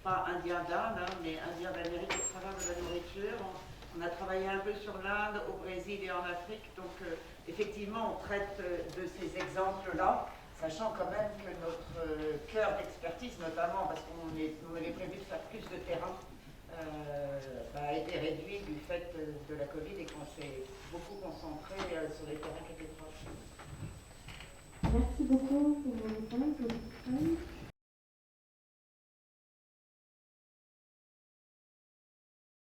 pas indien d'Inde, mais indien d'Amérique au travers de la nourriture. On a travaillé un peu sur l'Inde, au Brésil et en Afrique, donc effectivement on traite de ces exemples-là, sachant quand même que notre cœur d'expertise, notamment parce qu'on avait prévu de faire plus de terrain, a été réduit du fait de la Covid et qu'on s'est beaucoup concentré sur les terrains qui étaient proches. Merci beaucoup pour vos réponses, vos questions.